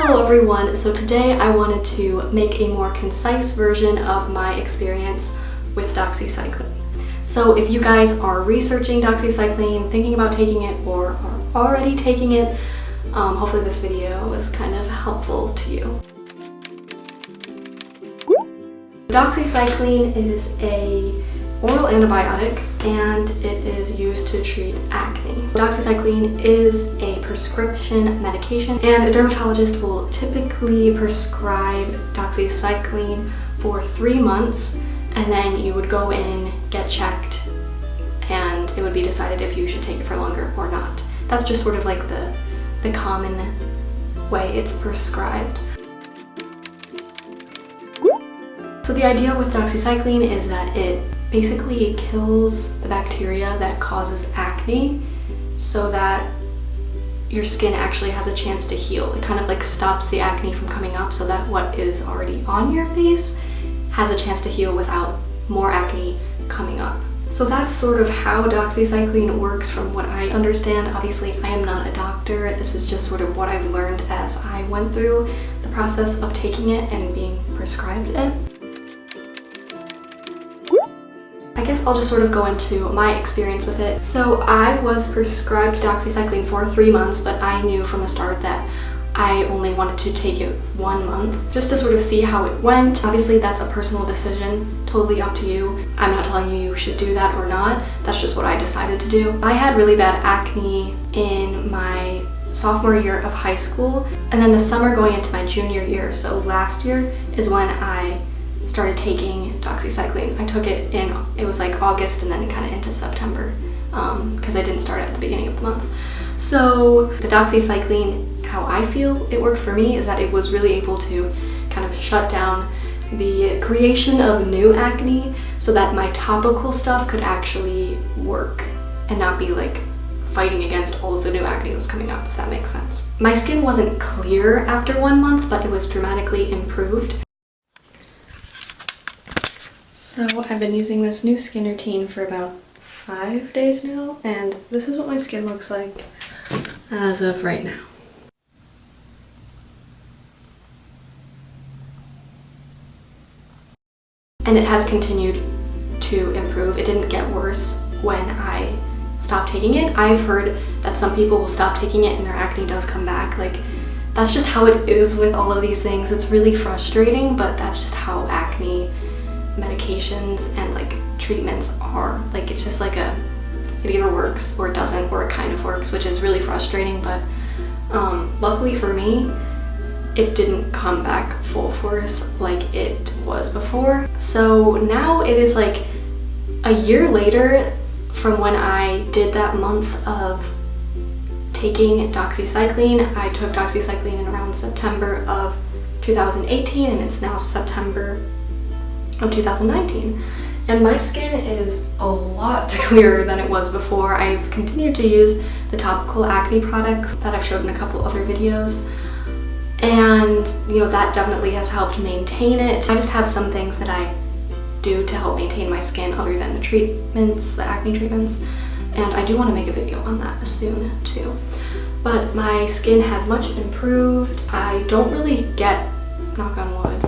Hello everyone, so today I wanted to make a more concise version of my experience with Doxycycline. So if you guys are researching Doxycycline, thinking about taking it, or are already taking it, hopefully this video was kind of helpful to you. Doxycycline is a oral antibiotic and it is used to treat acne. Doxycycline is a prescription medication and a dermatologist will typically prescribe doxycycline for 3 months, and then you would go in, get checked, and it would be decided if you should take it for longer or not. That's just sort of like the common way it's prescribed. So the idea with doxycycline is that it basically kills the bacteria that causes acne so that your skin actually has a chance to heal. It kind of like stops the acne from coming up so that what is already on your face has a chance to heal without more acne coming up. So that's sort of how doxycycline works from what I understand. Obviously, I am not a doctor. This is just sort of what I've learned as I went through the process of taking it and being prescribed it. I guess I'll just sort of go into my experience with it. So I was prescribed doxycycline for 3 months, but I knew from the start that I only wanted to take it 1 month just to sort of see how it went. Obviously that's a personal decision, totally up to you. I'm not telling you you should do that or not. That's just what I decided to do. I had really bad acne in my sophomore year of high school, and then the summer going into my junior year, so last year, is when I started taking doxycycline. I took it it was like August and then kind of into September because I didn't start it at the beginning of the month. So the doxycycline, how I feel it worked for me is that it was really able to kind of shut down the creation of new acne so that my topical stuff could actually work and not be like fighting against all of the new acne that was coming up, if that makes sense. My skin wasn't clear after 1 month, but it was dramatically improved. So I've been using this new skin routine for about 5 days now, and this is what my skin looks like as of right now. And it has continued to improve. It didn't get worse when I stopped taking it. I've heard that some people will stop taking it and their acne does come back. Like, that's just how it is with all of these things. It's really frustrating, but that's just how acne medications and like treatments are. Like, it's just like it either works or it doesn't, or it kind of works, which is really frustrating. But luckily for me, it didn't come back full force like it was before. So now it is like a year later from when I did that month of taking doxycycline. I took doxycycline in around September of 2018, and it's now September of 2019, and my skin is a lot clearer than it was before. I've continued to use the topical acne products that I've showed in a couple other videos, and you know, that definitely has helped maintain it. I just have some things that I do to help maintain my skin other than the treatments, the acne treatments, and I do want to make a video on that soon too. But my skin has much improved. I don't really get, knock on wood,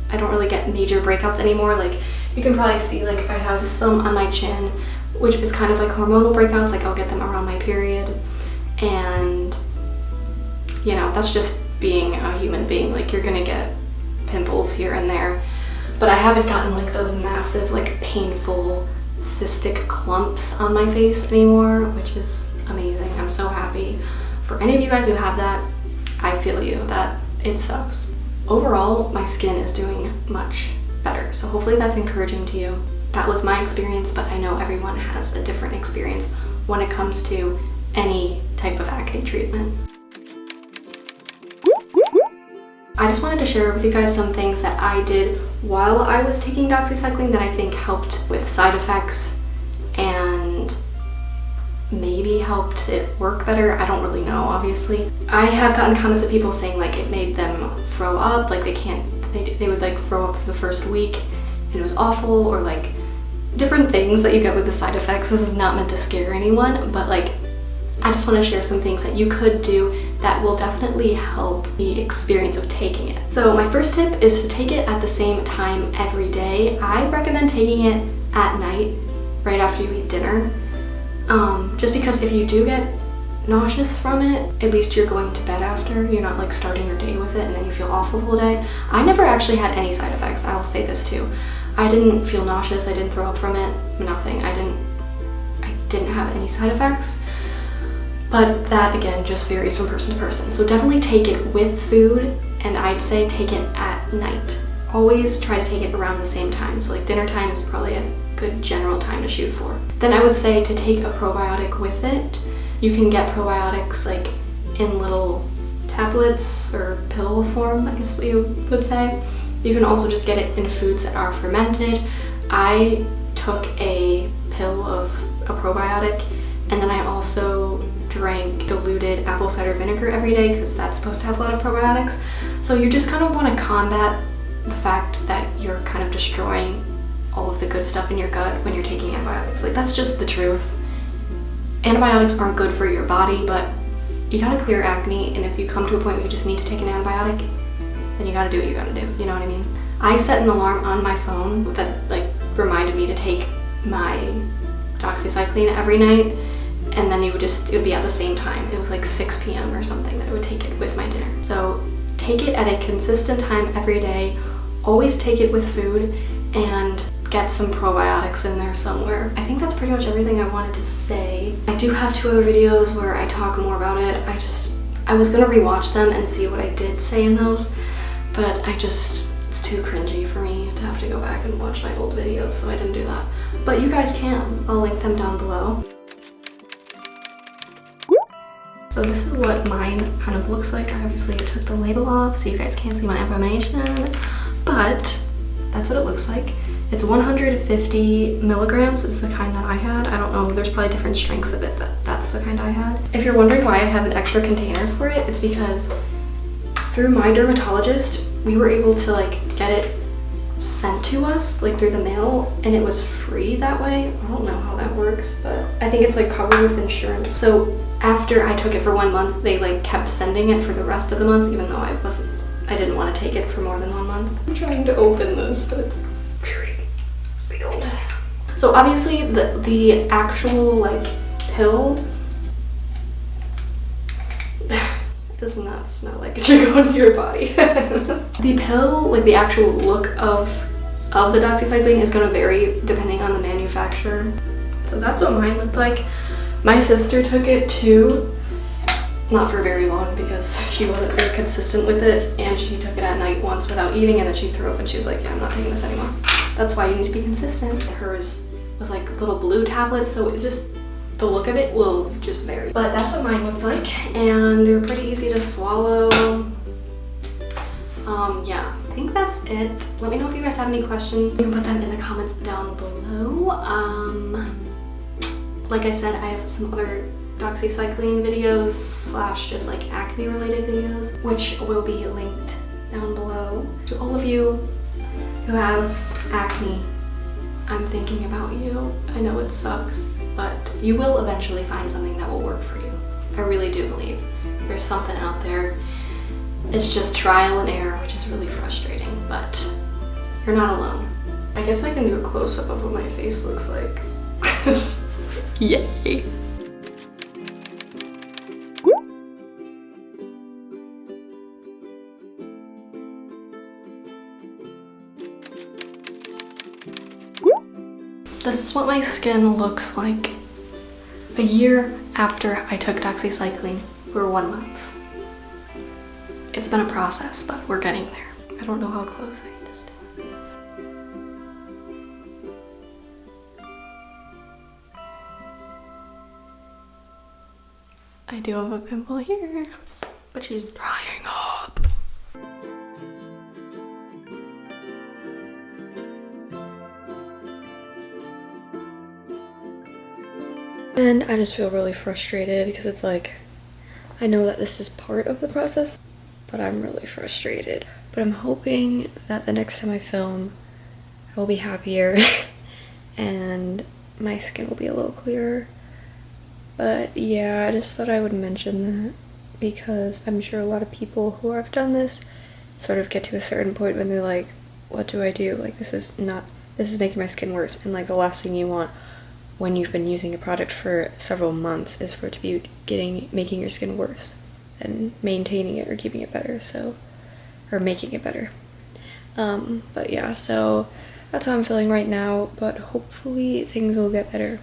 I don't really get major breakouts anymore. Like, you can probably see, like, I have some on my chin, which is kind of like hormonal breakouts. Like, I'll get them around my period, and you know, that's just being a human being. Like, you're gonna get pimples here and there, but I haven't gotten like those massive, like, painful cystic clumps on my face anymore, which is amazing. I'm so happy. For any of you guys who have that, I feel you, that it sucks. Overall, my skin is doing much better, so hopefully that's encouraging to you. That was my experience, but I know everyone has a different experience when it comes to any type of acne treatment. I just wanted to share with you guys some things that I did while I was taking doxycycline that I think helped with side effects and maybe helped it work better. I don't really know, obviously. I have gotten comments of people saying like it made them throw up, like they would like throw up for the first week and it was awful, or like different things that you get with the side effects. This is not meant to scare anyone, but like I just want to share some things that you could do that will definitely help the experience of taking it. So my first tip is to take it at the same time every day. I recommend taking it at night, right after you eat dinner, just because if you do get nauseous from it, at least you're going to bed after. You're not like starting your day with it and then you feel awful the whole day. I never actually had any side effects, I will say this too. I didn't feel nauseous, I didn't throw up from it, nothing. I didn't have any side effects. But that again just varies from person to person. So definitely take it with food, and I'd say take it at night. Always try to take it around the same time. So like dinner time is probably a good general time to shoot for. Then I would say to take a probiotic with it. You can get probiotics like in little tablets or pill form, I guess what you would say. You can also just get it in foods that are fermented. I took a pill of a probiotic, and then I also drank diluted apple cider vinegar every day because that's supposed to have a lot of probiotics. So you just kind of want to combat the fact that you're kind of destroying all of the good stuff in your gut when you're taking antibiotics. Like, that's just the truth. Antibiotics aren't good for your body, but you gotta clear acne, and if you come to a point where you just need to take an antibiotic, then you gotta do what you gotta do, you know what I mean? I set an alarm on my phone that like reminded me to take my Doxycycline every night, and then it would be at the same time. It was like 6 p.m. or something that I would take it with my dinner. So take it at a consistent time every day, always take it with food, and get some probiotics in there somewhere. I think that's pretty much everything I wanted to say. I do have 2 other videos where I talk more about it. I was gonna rewatch them and see what I did say in those, but it's too cringy for me to have to go back and watch my old videos, so I didn't do that. But you guys can. I'll link them down below. So this is what mine kind of looks like. I obviously took the label off so you guys can't see my information, but that's what it looks like. It's 150 milligrams is the kind that I had. I don't know, there's probably different strengths of it, but that's the kind I had. If you're wondering why I have an extra container for it, it's because through my dermatologist, we were able to like get it sent to us like through the mail, and it was free that way. I don't know how that works, but I think it's like covered with insurance. So after I took it for 1 month, they like kept sending it for the rest of the months, even though I didn't want to take it for more than 1 month. I'm trying to open this, but it's very sealed. So obviously the actual like pill does not smell like it should go into your body. The pill, like the actual look of the Doxycycline is gonna vary depending on the manufacturer. So that's what mine looked like. My sister took it too, not for very long because she wasn't very consistent with it, and she took it at night once without eating, and then she threw up and she was like, yeah, I'm not taking this anymore. That's why you need to be consistent. Hers was like little blue tablets, so it's just, the look of it will just vary. But that's what mine looked like, and they're pretty easy to swallow. Yeah, I think that's it. Let me know if you guys have any questions. You can put them in the comments down below. Like I said, I have some other Doxycycline videos / just like acne related videos, which will be linked down below. To all of you who have acne, I'm thinking about you. I know it sucks, but you will eventually find something that will work for you. I really do believe there's something out there. It's just trial and error, which is really frustrating, but you're not alone. I guess I can do a close-up of what my face looks like. Yay! This is what my skin looks like a year after I took Doxycycline for 1 month. It's been a process, but we're getting there. I don't know how close I can just do it. I do have a pimple here, but she's drying up. And I just feel really frustrated because it's like, I know that this is part of the process, but I'm really frustrated. But I'm hoping that the next time I film, I will be happier and my skin will be a little clearer. But yeah, I just thought I would mention that because I'm sure a lot of people who have done this sort of get to a certain point when they're like, what do I do? Like, this is making my skin worse. And like, the last thing you want when you've been using a product for several months is for it to be making your skin worse and maintaining it or keeping it better, or making it better. But yeah, so that's how I'm feeling right now, but hopefully things will get better